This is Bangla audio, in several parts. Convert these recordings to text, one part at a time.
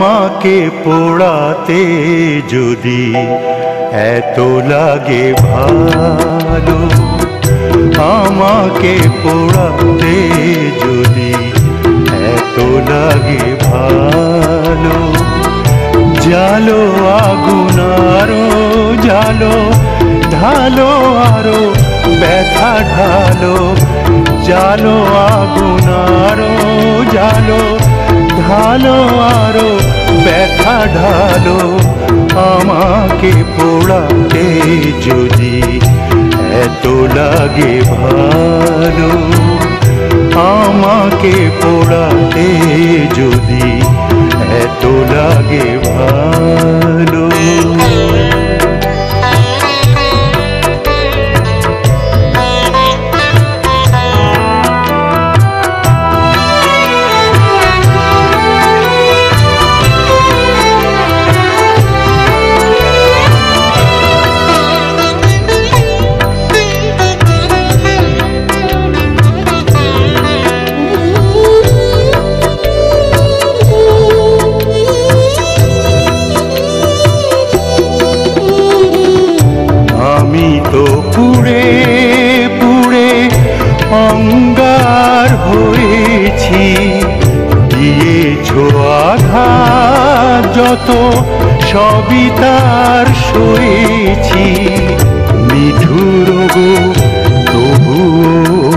আমাকে পোড়াতে যদি এত লাগে ভালো, আমাকে পোড়াতে যদি এত লাগে ভালো, জালো আগুন আরো জালো, ঢালো আরো ব্যথা ঢালো, জালো আগুন আরো জালো, ঢালো আরো ব্যথা ঢালো, আমাকে পোড়াতে যদি এত লাগে ভালো, আমাকে পোড়াতে যদি এত লাগে ভালো। তো পুড়ে পুড়ে অঙ্গার হয়েছি, দিয়েছো আঘাত যত সবই তার সয়েছি, নিঠুর গো তবুও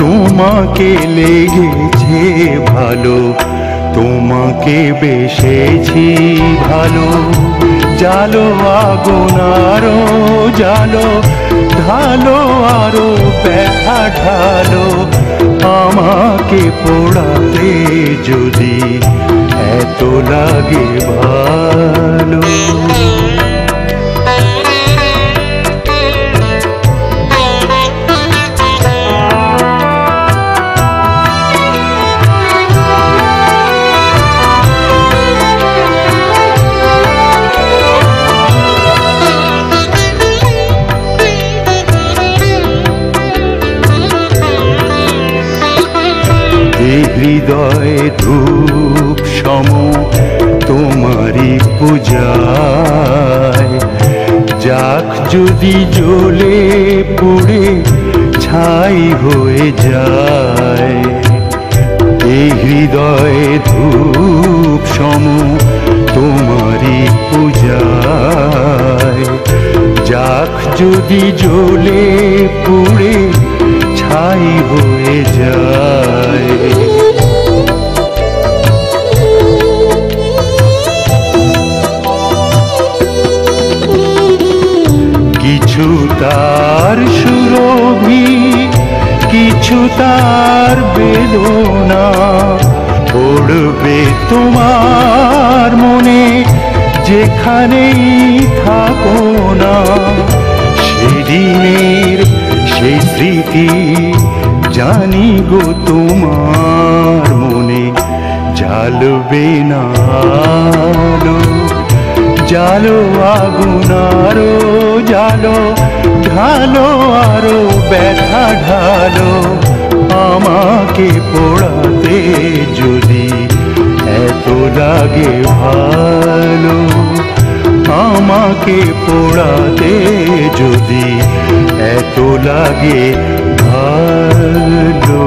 তোমাকে লেগেছে ভালো, তোমাকে বেসেছি ভালো, জালো আগুন আরো জালো, ঢালো আরো ব্যথা ঢালো, আমাকে পোড়াতে যদি এত লাগে ভালো। হৃদয়ে ধূপ সম তোমারি পূজায়, যাক যদি জ্বলে পুড়ে ছাই হয়ে যায়, এই হৃদয়ে ধূপ সম তোমারি পূজায়, যাক যদি জ্বলে পুড়ে ছাই হয়ে যায়। কিছু তার সুরভি, কিছু তার বেদনা, পড়বে তোমার মনে যেখানেই থাকো না, সেদিনের সেই স্মৃতি জানি গো তোমার মনে জ্বালবে না আলো, জালো আগুন আরো জালো, ঢালো আরো ব্যথা ঢালো, আমাকে পোড়াতে যদি এত লাগে ভালো, আমাকে পোড়াতে যদি এত লাগে ভালো।